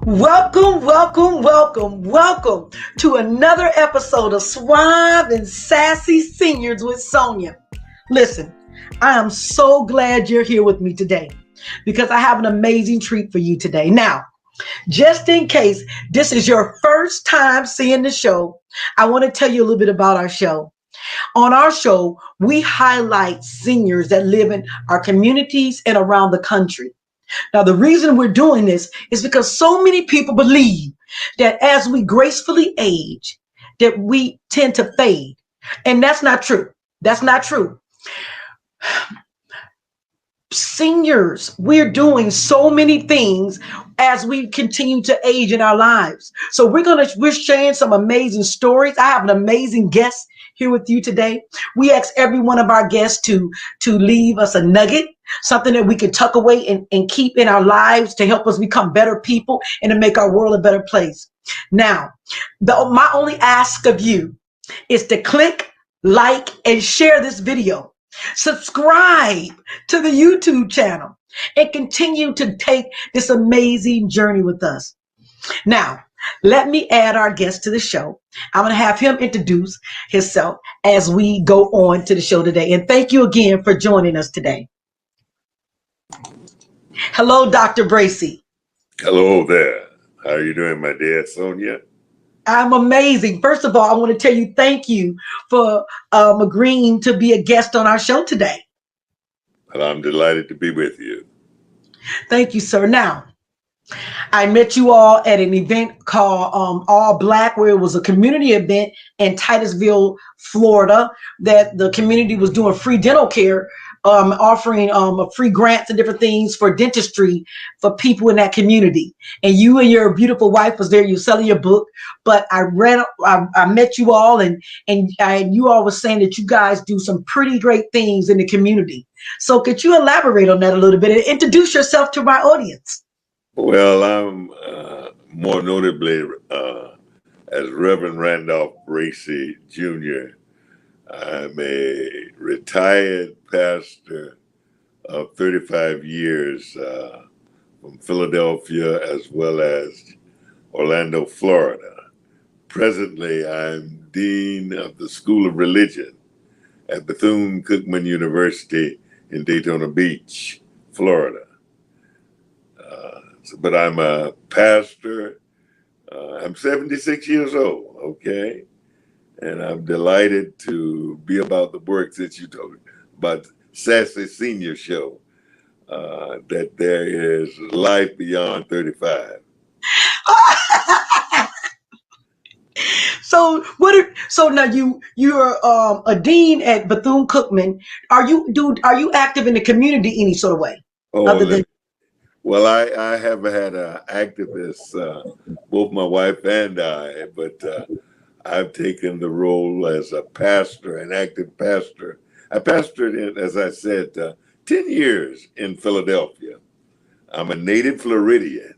Welcome, welcome, welcome, welcome to another episode of Suave and Sassy Seniors with Sonya. Listen, I am so glad you're here with me today because I have an amazing treat for you today. Now, just in case this is your first time seeing the show, I want to tell you a little bit about our show. On our show, we highlight seniors that live in our communities and around the country. Now, the reason we're doing this is because so many people believe that as we gracefully age, that we tend to fade. And that's not true. That's not true. Seniors, we're doing so many things as we continue to age in our lives. So we're sharing some amazing stories. I have an amazing guest here with you today. We ask every one of our guests to leave us a nugget, something that we can tuck away and keep in our lives to help us become better people and to make our world a better place. Now, my only ask of you is to click, like, and share this video. Subscribe to the YouTube channel and continue to take this amazing journey with us. Now, let me add our guest to the show. I'm going to have him introduce himself as we go on to the show today. And thank you again for joining us today. Hello, Dr. Bracy. Hello there. How are you doing, my dear Sonya? I'm amazing. First of all, I want to tell you thank you for agreeing to be a guest on our show today. Well, I'm delighted to be with you. Thank you, sir. Now, I met you all at an event called All Black, where it was a community event in Titusville, Florida, that the community was doing free dental care, offering free grants and different things for dentistry for people in that community. And you and your beautiful wife was there. You're selling your book, but I met you all, and you all was saying that you guys do some pretty great things in the community. So could you elaborate on that a little bit and introduce yourself to my audience? Well, I'm more notably as Reverend Randolph Bracy Jr. I'm a retired pastor of 35 years from Philadelphia as well as Orlando, Florida. Presently, I'm Dean of the School of Religion at Bethune-Cookman University in Daytona Beach, Florida. But I'm a pastor. I'm 76 years old, okay? And I'm delighted to be about the work that you told me about Sassy Senior Show, that there is life beyond 35. So now you're a dean at Bethune-Cookman. Are you active in the community any sort of way? Other than Well, I have had activists, both my wife and I, but I've taken the role as a pastor, an active pastor. I pastored, as I said, 10 years in Philadelphia. I'm a native Floridian,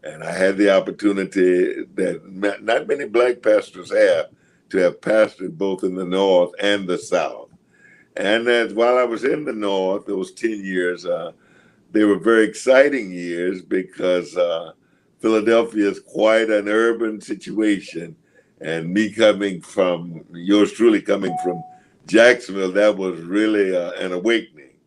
and I had the opportunity that not many Black pastors have to have pastored both in the North and the South. And while I was in the North, those 10 years, they were very exciting years because Philadelphia is quite an urban situation. And me yours truly coming from Jacksonville, that was really an awakening.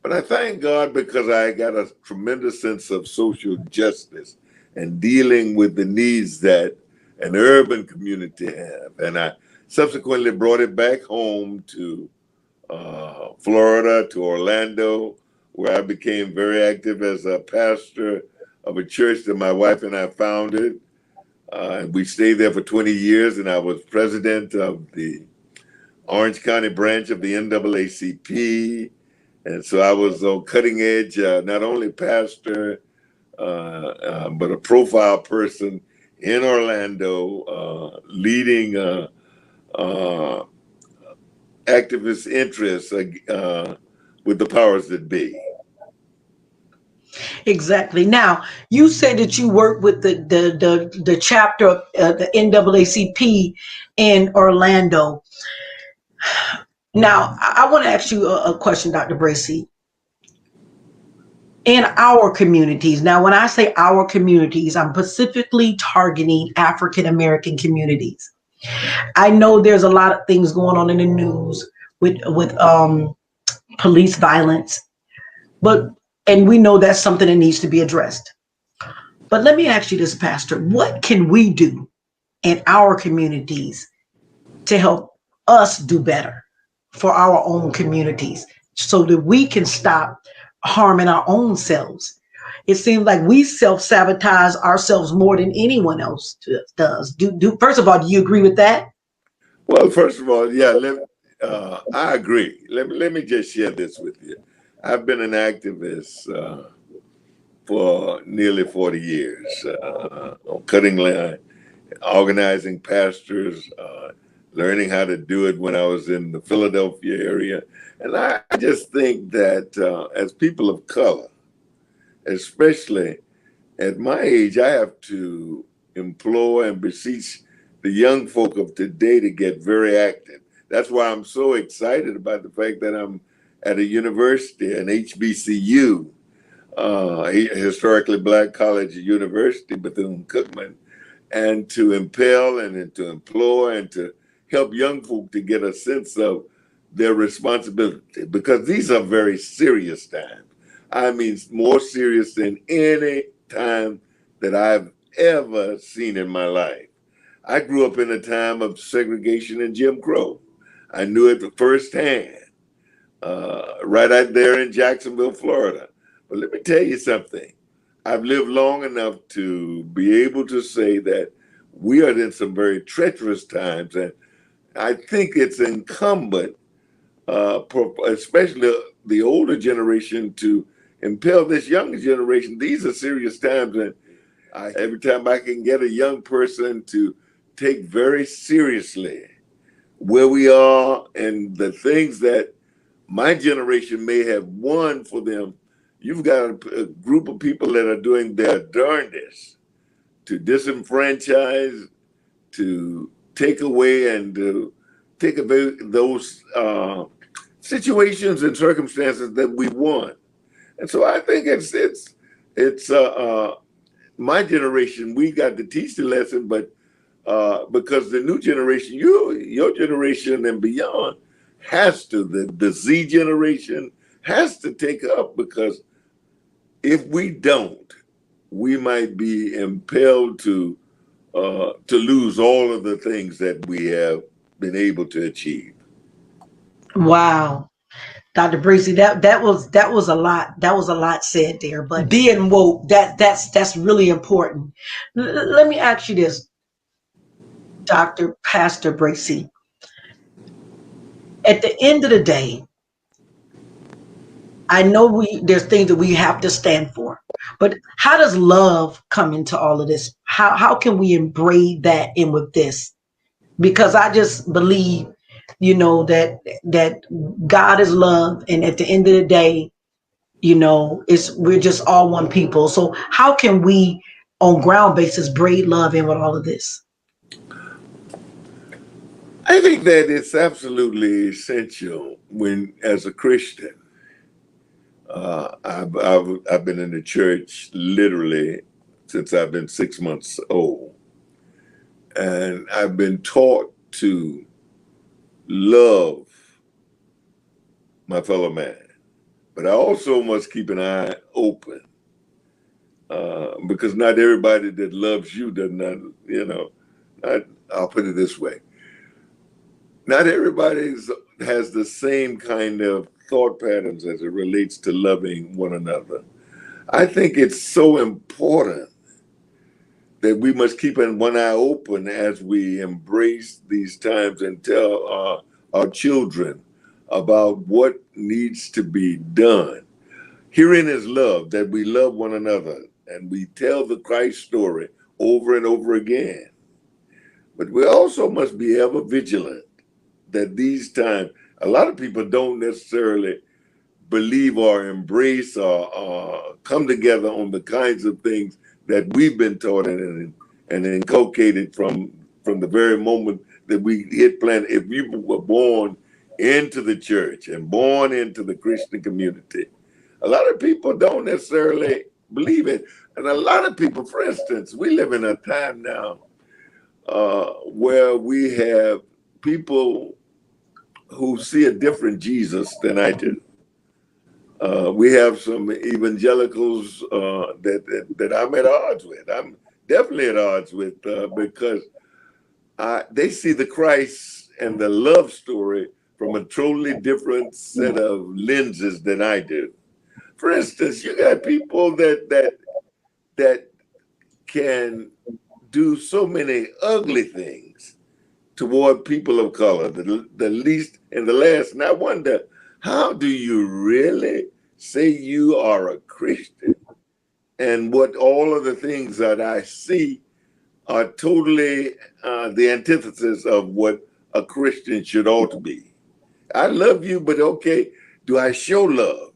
But I thank God because I got a tremendous sense of social justice and dealing with the needs that an urban community have. And I subsequently brought it back home to Florida, to Orlando, where I became very active as a pastor of a church that my wife and I founded. And we stayed there for 20 years, and I was president of the Orange County branch of the NAACP. And so I was a cutting edge, not only pastor, but a profile person in Orlando, leading activist interests with the powers that be. Exactly. Now, you said that you work with the chapter of the NAACP in Orlando. Now, I want to ask you a question, Dr. Bracy. in our communities. Now, when I say our communities, I'm specifically targeting African American communities. I know there's a lot of things going on in the news with police violence, but and we know that's something that needs to be addressed. But let me ask you this, Pastor: what can we do in our communities to help us do better for our own communities, so that we can stop harming our own selves? It seems like we self-sabotage ourselves more than anyone else does. Do first of all, do you agree with that? Well, first of all, yeah, I agree. Let me just share this with you. I've been an activist for nearly 40 years on cutting line, organizing pastors, learning how to do it when I was in the Philadelphia area. And I just think that as people of color, especially at my age, I have to implore and beseech the young folk of today to get very active. That's why I'm so excited about the fact that I'm at a university, an HBCU, historically black college university, Bethune-Cookman, and to impel and to implore and to help young folk to get a sense of their responsibility, because these are very serious times. I mean, more serious than any time that I've ever seen in my life. I grew up in a time of segregation and Jim Crow. I knew it firsthand, right out there in Jacksonville, Florida. But let me tell you something. I've lived long enough to be able to say that we are in some very treacherous times, and I think it's incumbent, especially the older generation, to impel this younger generation. These are serious times, and every time I can get a young person to take very seriously where we are and the things that my generation may have won for them, you've got a group of people that are doing their darndest to disenfranchise, to take away and to take away those situations and circumstances that we won. And so I think it's my generation. We got to teach the lesson, but because the new generation, your generation and beyond, has to, the Z generation has to take up, because if we don't, we might be impelled to lose all of the things that we have been able to achieve. Wow. Dr. Bracy, that was a lot. That was a lot said there. But being woke, that's really important. Let me ask you this, Dr. Pastor Bracy. At the end of the day, I know there's things that we have to stand for. But how does love come into all of this? How can we embrace that in with this? Because I just believe, that God is love, and at the end of the day, it's we're just all one people. So how can we, on ground basis, braid love in with all of this? I think that it's absolutely essential when, as a Christian, I've been in the church literally since I've been 6 months old, and I've been taught to love my fellow man. But I also must keep an eye open, because not everybody that loves you does not, I'll put it this way. Not everybody has the same kind of thought patterns as it relates to loving one another. I think it's so important that we must keep one eye open as we embrace these times and tell our children about what needs to be done. Herein is love, that we love one another and we tell the Christ story over and over again. But we also must be ever vigilant that these times, a lot of people don't necessarily believe or embrace or come together on the kinds of things that we've been taught and inculcated from the very moment that we hit planet. If you were born into the church and born into the Christian community, a lot of people don't necessarily believe it. And a lot of people, for instance, we live in a time now where we have people who see a different Jesus than I do. We have some evangelicals that I'm at odds with. I'm definitely at odds with because they see the Christ and the love story from a totally different set of lenses than I do. For instance, you got people that can do so many ugly things toward people of color, the least and the last. And I wonder, how do you really say you are a Christian? And what all of the things that I see are totally the antithesis of what a Christian should ought to be. I love you, but okay, do I show love?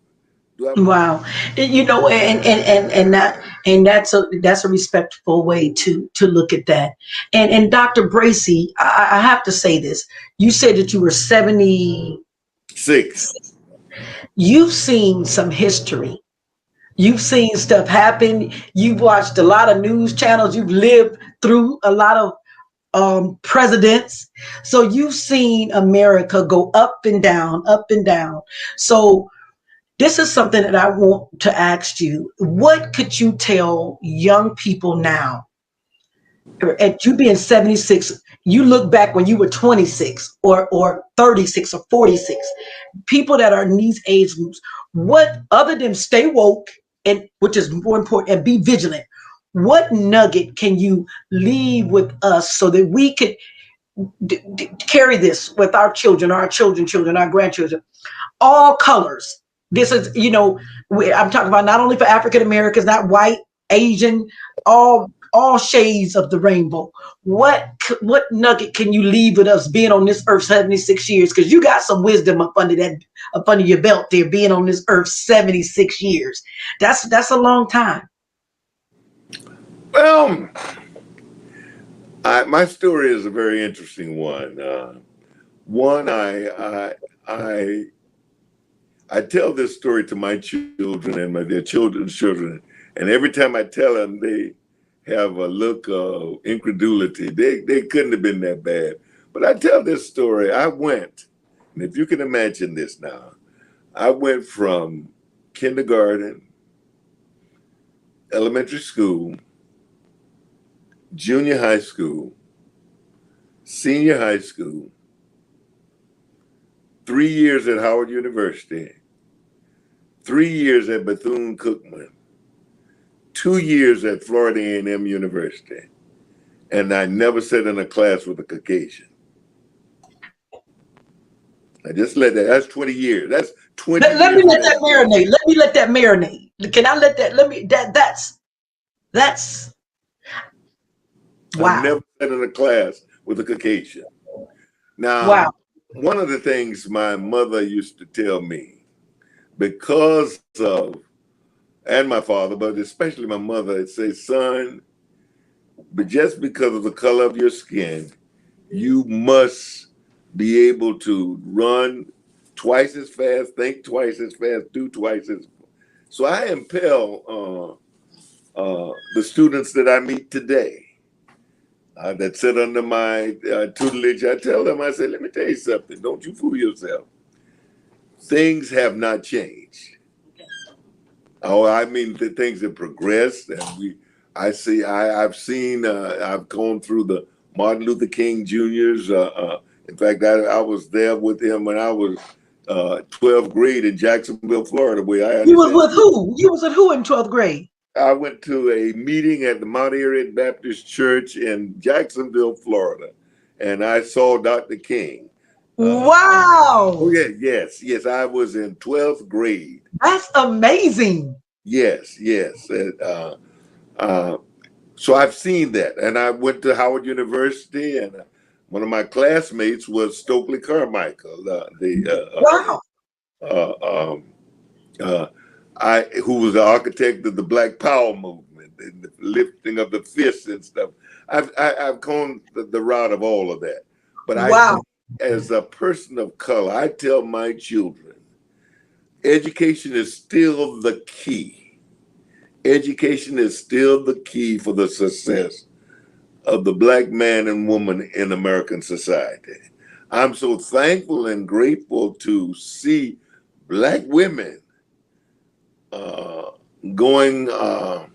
Do I? Wow. You know, and that's a respectful way to look at that. And Dr. Bracy, I have to say this. You said that you were 70. Six. You've seen some history. You've seen stuff happen. You've watched a lot of news channels. You've lived through a lot of presidents. So you've seen America go up and down, up and down. So this is something that I want to ask you. What could you tell young people now? At you being 76, you look back when you were 26 or 36 or 46, people that are in these age groups, what other than stay woke, and which is more important, and be vigilant, what nugget can you leave with us so that we could carry this with our children, children, our grandchildren, all colors? This is, I'm talking about not only for African Americans, not white, Asian, all shades of the rainbow. What nugget can you leave with us being on this earth 76 years? Because you got some wisdom up under your belt there, being on this earth 76 years. That's a long time. Well, my story is a very interesting one. One, I tell this story to my children and their children's children, and every time I tell them, they have a look of incredulity. They couldn't have been that bad. But I tell this story. I went, and if you can imagine this now, I went from kindergarten, elementary school, junior high school, senior high school, 3 years at Howard University, 3 years at Bethune-Cookman, 2 years at Florida A&M University, and I never sat in a class with a Caucasian. I just that's 20 years. That's 20 Let years me of let that that marinate. Let me let that marinate. Can I let that? Let me. That's I wow. never sat in a class with a Caucasian. Now, Wow. one of the things my mother used to tell me, because of, and my father, but especially my mother, would say, son, but just because of the color of your skin, you must be able to run twice as fast, think twice as fast, do twice as. So I impel the students that I meet today that sit under my tutelage. I tell them, I say, let me tell you something. Don't you fool yourself. Things have not changed. Oh, I mean, the things have progressed, and I've seen, I've gone through the Martin Luther King Jr.'s. In fact, I was there with him when I was 12th grade in Jacksonville, Florida, where I You was understand. with who? You was with who in 12th grade? I went to a meeting at the Mount Airy Baptist Church in Jacksonville, Florida, and I saw Dr. King. Oh, Wow. yeah, yes. I was in 12th grade. That's amazing. Yes. Uh, so I've seen that. And I went to Howard University, and one of my classmates was Stokely Carmichael, Wow. um, uh, who was the architect of the Black Power movement and the lifting of the fists and stuff. I've gone the route of all of that. But Wow. as a person of color, I tell my children, education is still the key. Education is still the key for the success of the Black man and woman in American society. I'm so thankful and grateful to see Black women uh, going on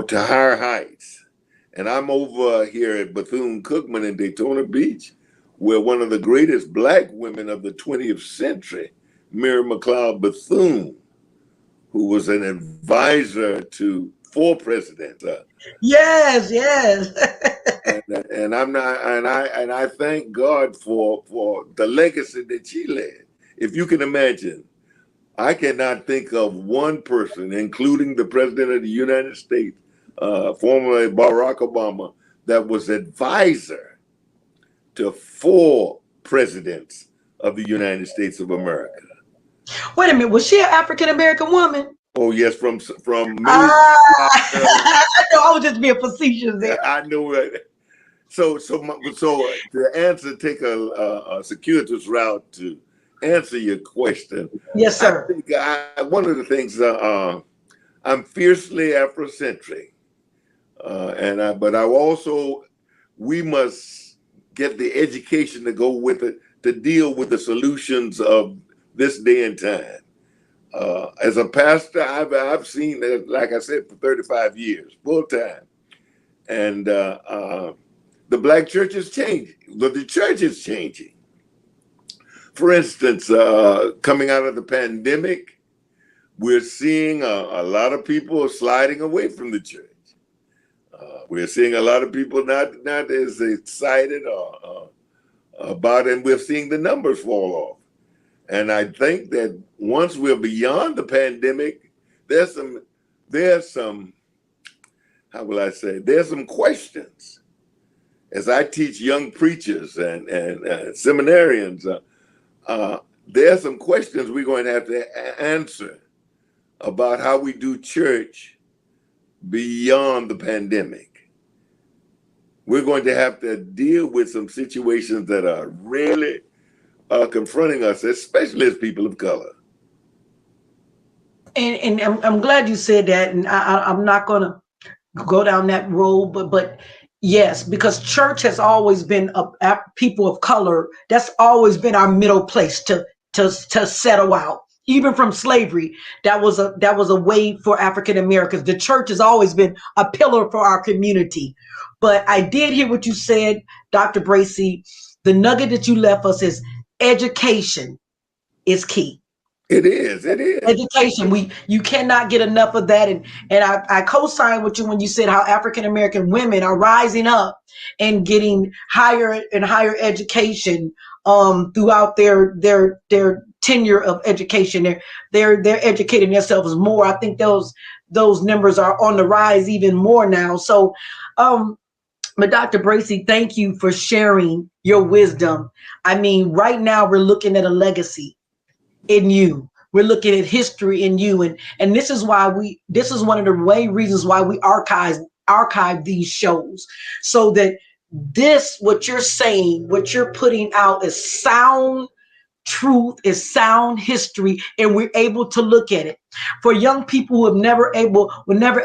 to higher heights. And I'm over here at Bethune-Cookman in Daytona Beach, where one of the greatest Black women of the 20th century, Mary McLeod Bethune, who was an advisor to 4 presidents. Yes, yes. And I'm not, and I thank God for the legacy that she led. If you can imagine, I cannot think of one person, including the President of the United States, formerly Barack Obama, that was advisor to 4 presidents of the United States of America. Wait a minute, was she an African American woman? Oh yes, from Mays. I know I was just being facetious there. I know it. So to answer, take a circuitous route to answer your question. Yes, I sir. think one of the things I'm fiercely Afrocentric, but I also we must get the education to go with it to deal with the solutions of this day and time. As a pastor, I've seen that, like I said, for 35 years, full time, and the Black church is changing. The church is changing. For instance, coming out of the pandemic, we're seeing a lot of people sliding away from the church. We're seeing a lot of people not as excited about it, and we're seeing the numbers fall off. And I think that once we're beyond the pandemic, there's some, how will I say, there's some questions. As I teach young preachers and seminarians, there are some questions we're going to have to answer about how we do church beyond the pandemic. We're going to have to deal with some situations that are really confronting us, especially as people of color. And I'm glad you said that, and I'm not going to go down that road, but yes, because church has always been a people of color. That's always been our middle place to settle out. Even from slavery, that was a way for African Americans. The church has always been a pillar for our community. But I did hear what you said, Dr. Bracy. The nugget that you left us is education is key. It is. It is. Education, you cannot get enough of that, and I co-sign with you when you said how African American women are rising up and getting higher and higher education throughout their tenure of education. They're educating themselves more. I think those numbers are on the rise even more now. So but Dr. Bracy, thank you for sharing your wisdom. I mean, right now we're looking at a legacy in you. We're looking at history in you, and this is why this is one of the main reasons why we archive these shows, so that what you're saying, what you're putting out is sound truth, is sound history, and we're able to look at it. For young people who would never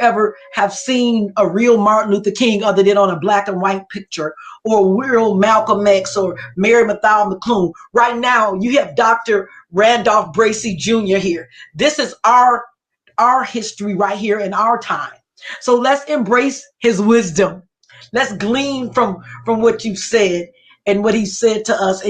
ever have seen a real Martin Luther King other than on a black and white picture, or real Malcolm X or Mary McLeod Bethune, right now you have Dr. Randolph Bracy Jr. here. This is our history right here in our time. So let's embrace his wisdom. Let's glean from what you said and what he said to us,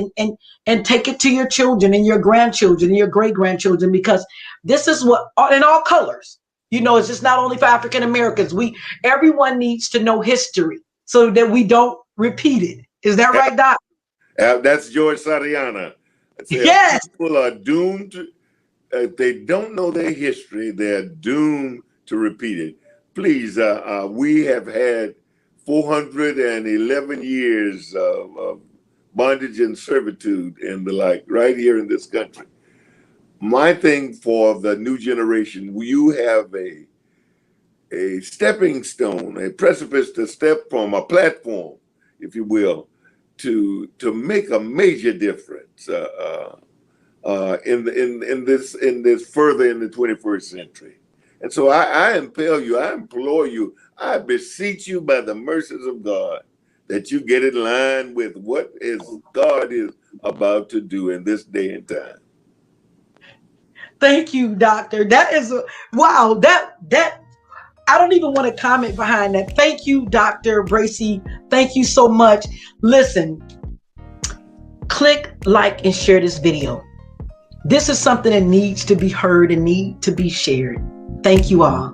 and take it to your children and your grandchildren and your great grandchildren, because this is what, in all colors, it's just not only for African Americans. Everyone needs to know history so that we don't repeat it. Is that right, Doc? That's George Sariana. Yes. People are doomed to, if they don't know their history, they're doomed to repeat it. Please, we have had 411 years of bondage and servitude and the like right here in this country. My thing for the new generation, you have a stepping stone, a precipice to step from, a platform, if you will, to make a major difference. in this further in the 21st century. And so I impel you, I implore you, I beseech you by the mercies of God that you get in line with what is God is about to do in this day and time. Thank you, Doctor. That is wow. That I don't even want to comment behind that. Thank you, Dr. Bracy. Thank you so much. Listen, click like and share this video. This is something that needs to be heard and need to be shared. Thank you all.